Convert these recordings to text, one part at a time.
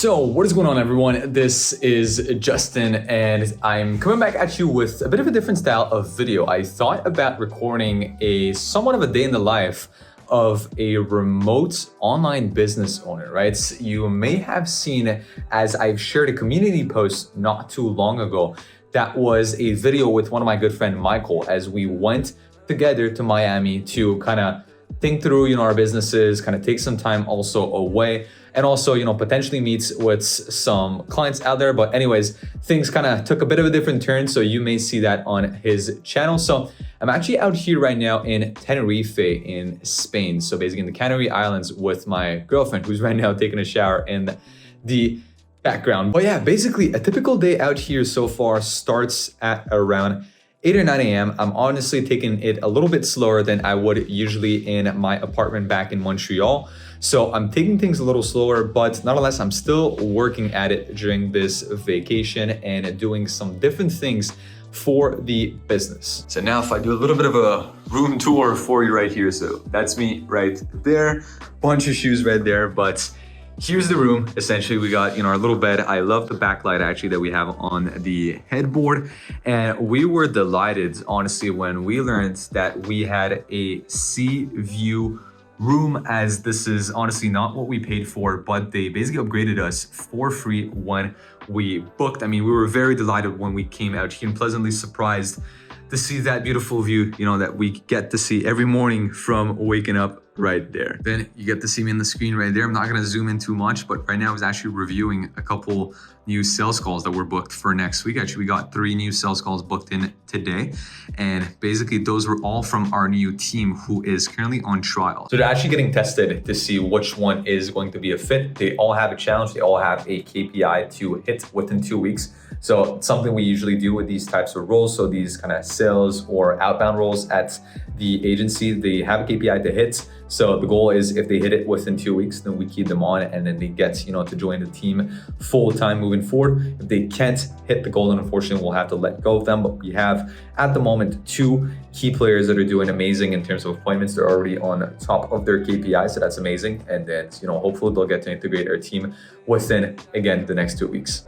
So what is going on, everyone? This is Justin and I'm coming back at you with a bit of a different style of video. I thought about recording a somewhat of a day in the life of a remote online business owner, right? You may have seen, as I've shared a community post not too long ago, that was a video with one of my good friend Michael, as we went together to Miami to kind of think through, our businesses, kind of take some time also away, and also, potentially meet with some clients out there. But anyways, things kind of took a bit of a different turn. So you may see that on his channel. So I'm actually out here right now in Tenerife in Spain. So basically in the Canary Islands with my girlfriend, who's right now taking a shower in the background. But yeah, basically a typical day out here so far starts at around 8 or 9 a.m. I'm honestly taking it a little bit slower than I would usually in my apartment back in Montreal. So I'm taking things a little slower, but nonetheless, I'm still working at it during this vacation and doing some different things for the business. So now if I do a little bit of a room tour for you right here. So that's me right there, bunch of shoes right there, but here's the room. Essentially, we got, our little bed. I love the backlight actually that we have on the headboard. And we were delighted, honestly, when we learned that we had a sea view room, as this is honestly not what we paid for, but they basically upgraded us for free when we booked. I mean, we were very delighted when we came out here and pleasantly surprised to see that beautiful view, that we get to see every morning from waking up right there. Then you get to see me on the screen right there. I'm not gonna zoom in too much, but right now I was actually reviewing a couple new sales calls that were booked for next week. Actually, we got 3 new sales calls booked in today. And basically those were all from our new team who is currently on trial. So they're actually getting tested to see which one is going to be a fit. They all have a challenge. They all have a KPI to hit within 2 weeks. So it's something we usually do with these types of roles. So these kind of sales or outbound roles at the agency, they have a KPI to hit. So the goal is if they hit it within 2 weeks, then we keep them on and then they get, to join the team full time moving forward. If they can't hit the goal, then unfortunately we'll have to let go of them. But we have at the moment 2 key players that are doing amazing in terms of appointments. They're already on top of their KPI, so that's amazing. And then, hopefully they'll get to integrate our team within, again, the next 2 weeks.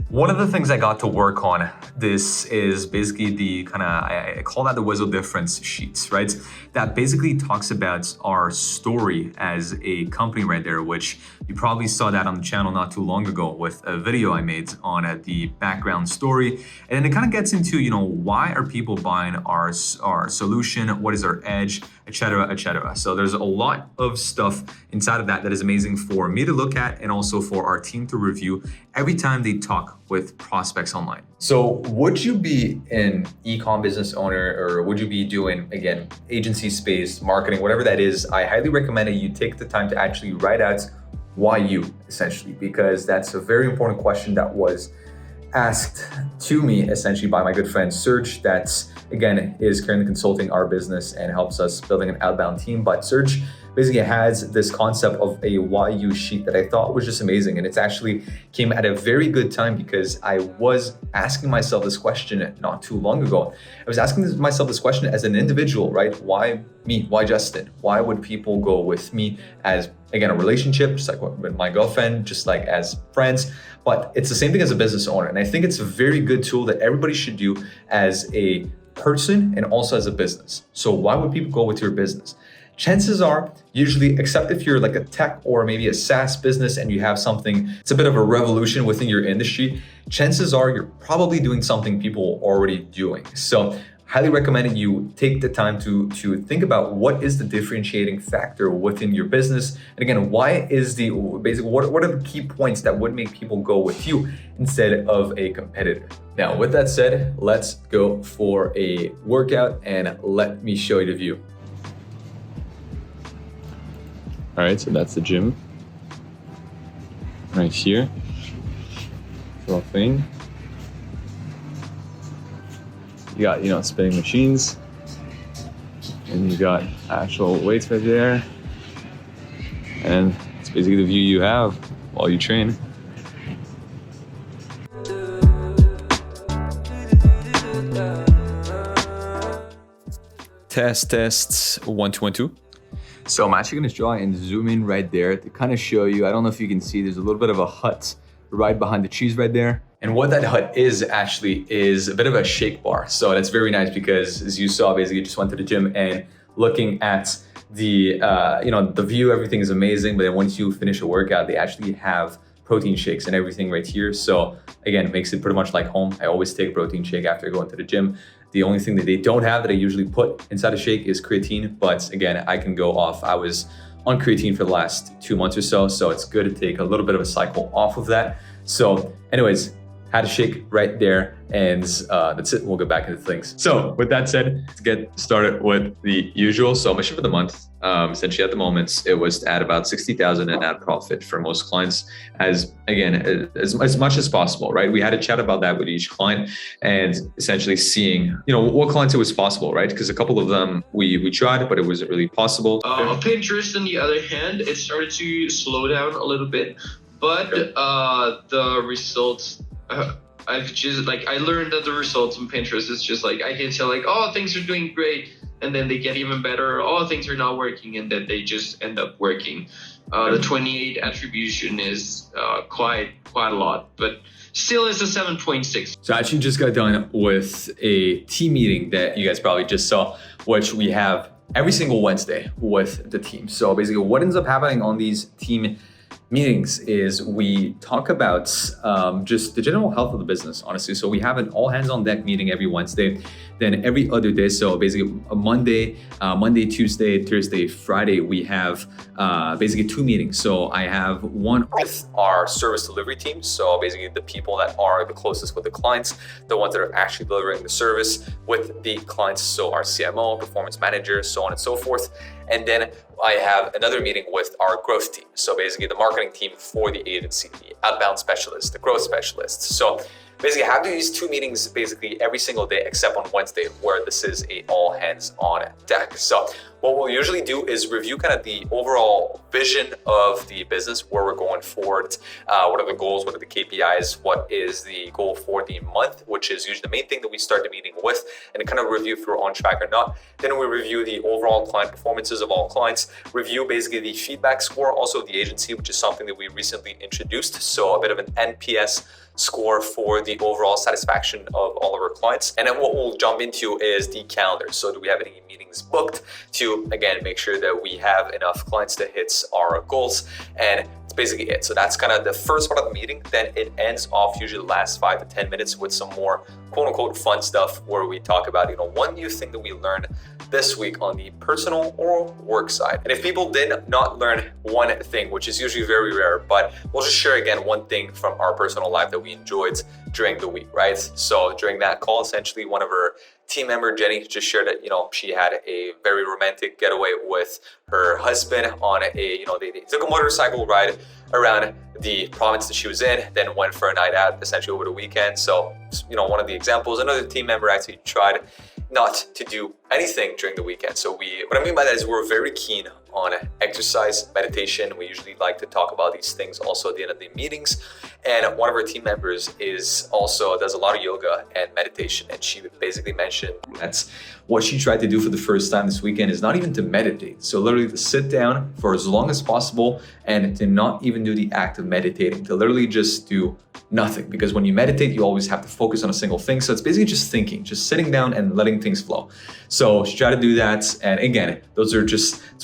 One of the things I got to work on, this is basically the I call that the Wizo difference sheets, right? That basically talks about our story as a company right there, which you probably saw that on the channel not too long ago with a video I made on the background story. And then it kind of gets into, why are people buying our solution? What is our edge, etc., etc. So there's a lot of stuff inside of that that is amazing for me to look at and also for our team to review every time they talk with prospects online. So would you be an e-com business owner, or would you be doing, again, agency space, marketing, whatever that is? I highly recommend that you take the time to actually write out why you, essentially, because that's a very important question that was asked to me essentially by my good friend Serge, that's again is currently consulting our business and helps us building an outbound team. But Serge basically has this concept of a why you sheet that I thought was just amazing. And it's actually came at a very good time because I was asking myself this question not too long ago. I was asking myself this question as an individual, right? Why me? Why Justin? Why would people go with me as, again, a relationship, just like with my girlfriend, just like as friends? But it's the same thing as a business owner. And I think it's a very good tool that everybody should do as a person and also as a business. So why would people go with your business? Chances are, usually, except if you're like a tech or maybe a SaaS business and you have something, it's a bit of a revolution within your industry, chances are you're probably doing something people are already doing. So highly recommend you take the time to think about what is the differentiating factor within your business. And again, why is the basically, what are the key points that would make people go with you instead of a competitor? Now, with that said, let's go for a workout and let me show you the view. All right, so that's the gym right here. Little thing. You got, spinning machines, and you got actual weights right there. And it's basically the view you have while you train. Test 1 2 1 2. So I'm actually gonna try and zoom in right there to kind of show you. I don't know if you can see, there's a little bit of a hut right behind the cheese right there. And what that hut is actually is a bit of a shake bar. So that's very nice because, as you saw, basically just went to the gym and looking at the the view, everything is amazing. But then once you finish a workout, they actually have protein shakes and everything right here. So again, it makes it pretty much like home. I always take a protein shake after going to the gym. The only thing that they don't have that I usually put inside a shake is creatine. But again, I can go off. I was on creatine for the last 2 months or so. So it's good to take a little bit of a cycle off of that. So anyways, had a shake right there, and that's it. We'll get back into things. So with that said, let's get started with the usual. So mission for the month, essentially at the moment, it was to add about 60,000 in net profit for most clients, as much as possible, right? We had a chat about that with each client and essentially seeing, what clients it was possible, right? Because a couple of them we tried, but it wasn't really possible. Pinterest, on the other hand, it started to slow down a little bit, but the results, I learned that the results on Pinterest is just like, I can tell like, oh, things are doing great. And then they get even better. Oh, things are not working. And then they just end up working. The 28 attribution is quite a lot, but still is a 7.6. So I actually just got done with a team meeting that you guys probably just saw, which we have every single Wednesday with the team. So basically what ends up happening on these team meetings is we talk about just the general health of the business, honestly. So we have an all hands on deck meeting every Wednesday, then every other day. So basically a Monday, Tuesday, Thursday, Friday, we have basically 2 meetings. So I have one with our service delivery team. So basically the people that are the closest with the clients, the ones that are actually delivering the service with the clients. So our CMO, performance manager, so on and so forth. And then I have another meeting with our growth team. So basically the marketing team for the agency, the outbound specialist, the growth specialist. So basically I have these 2 meetings basically every single day except on Wednesday, where this is a all hands on deck. So what we'll usually do is review kind of the overall vision of the business, where we're going forward, what are the goals, what are the KPIs, what is the goal for the month, which is usually the main thing that we start the meeting with, and kind of review if we're on track or not. Then we review the overall client performances of all clients, review basically the feedback score, also the agency, which is something that we recently introduced. So a bit of an NPS score for the overall satisfaction of all of our clients. And then what we'll jump into is the calendar. So do we have any meetings booked to, again, make sure that we have enough clients to hit our goals? And it's basically it. So that's kind of the first part of the meeting. Then it ends off usually the last 5 to 10 minutes with some more quote unquote fun stuff, where we talk about, one new thing that we learned this week on the personal or work side. And if people did not learn one thing, which is usually very rare, but we'll just share again one thing from our personal life that we enjoyed during the week, right? So during that call, essentially one of our team member, Jenny, just shared that, she had a very romantic getaway with her husband on they took a motorcycle ride around the province that she was in, then went for a night out essentially over the weekend. So, one of the examples, another team member actually tried not to do anything during the weekend. So what I mean by that is we're very keen on exercise, meditation. We usually like to talk about these things also at the end of the meetings. And one of our team members does a lot of yoga and meditation. And she basically mentioned that's what she tried to do for the first time this weekend, is not even to meditate. So literally to sit down for as long as possible and to not even do the act of meditating, to literally just do nothing. Because when you meditate, you always have to focus on a single thing. So it's basically just thinking, just sitting down and letting things flow. So she tried to do that. And again, it's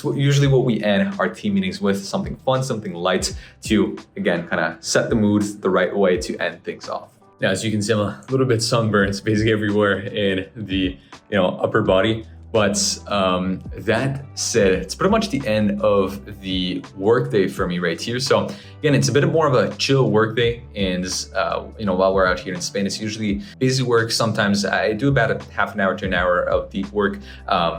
usually what we end our team meetings with, something fun, something light to, again, kind of set the mood the right way to end things off. Now, as you can see, I'm a little bit sunburned. It's basically everywhere in the upper body. But that said, it's pretty much the end of the workday for me right here. So again, it's a bit more of a chill workday. And while we're out here in Spain, it's usually busy work. Sometimes I do about a half an hour to an hour of deep work.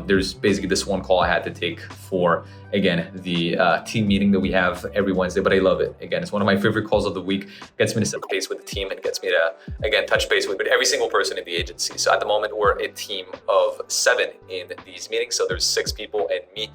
There's basically this one call I had to take for, again, the team meeting that we have every Wednesday, but I love it. Again, it's one of my favorite calls of the week. Gets me to set the pace with the team and gets me to, again, touch base with every single person in the agency. So at the moment, we're a team of 7 in these meetings. So there's 6 people and me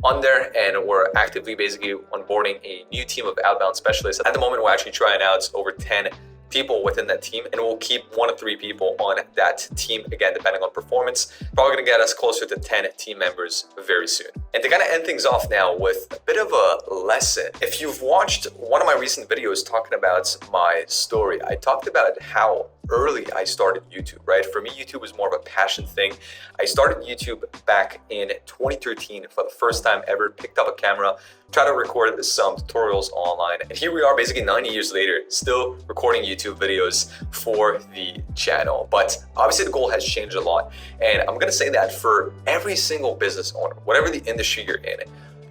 on there, and we're actively basically onboarding a new team of outbound specialists. At the moment, we're actually trying out over 10 people within that team, and we'll keep 1 to 3 people on that team, again, depending on performance. Probably gonna get us closer to 10 team members very soon. And to kind of end things off now with a bit of a lesson. If you've watched one of my recent videos talking about my story, I talked about how early I started YouTube, right? For me, YouTube was more of a passion thing. I started YouTube back in 2013 for the first time ever, picked up a camera, tried to record some tutorials online. And here we are basically 9 years later, still recording YouTube videos for the channel. But obviously the goal has changed a lot. And I'm gonna say that for every single business owner, whatever the industry you're in,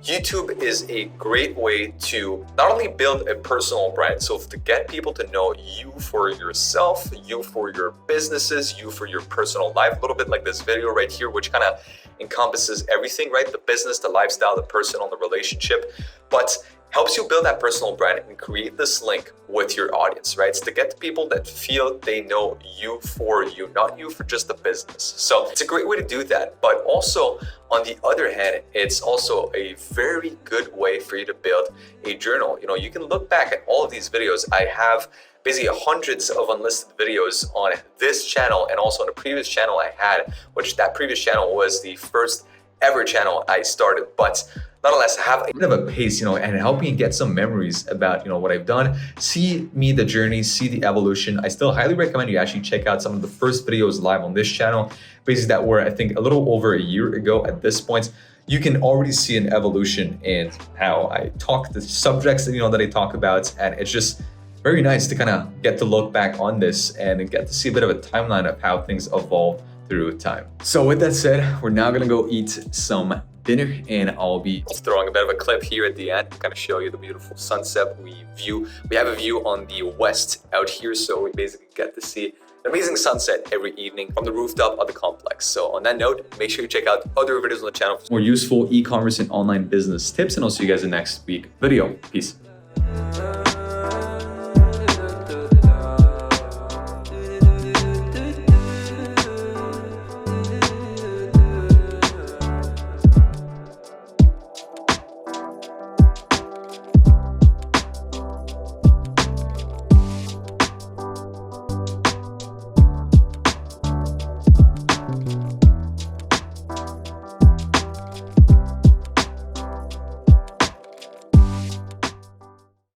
YouTube is a great way to not only build a personal brand, so to get people to know you for yourself, you for your businesses, you for your personal life, a little bit like this video right here, which kind of encompasses everything, right? The business, the lifestyle, the personal, the relationship, but helps you build that personal brand and create this link with your audience, right? It's to get the people that feel they know you for you, not you for just the business. So it's a great way to do that. But also, on the other hand, it's also a very good way for you to build a journal. You know, you can look back at all of these videos. I have basically hundreds of unlisted videos on this channel and also on the previous channel I had, which that previous channel was the first ever channel I started. But nonetheless, I have a bit of a pace, you know, and help me get some memories about, you know, what I've done, see me the journey, see the evolution. I still highly recommend you actually check out some of the first videos live on this channel, basically that were, I think, a little over a year ago at this point. You can already see an evolution in how I talk, the subjects that, you know, that I talk about, and it's just very nice to kind of get to look back on this and get to see a bit of a timeline of how things evolved through time. So with that said, we're now gonna go eat some dinner, and I'll be throwing a bit of a clip here at the end to kind of show you the beautiful sunset we have a view on the west out here, so we basically get to see an amazing sunset every evening from the rooftop of the complex. So on that note, make sure you check out other videos on the channel for more useful e-commerce and online business tips, and I'll see you guys in the next week video. Peace.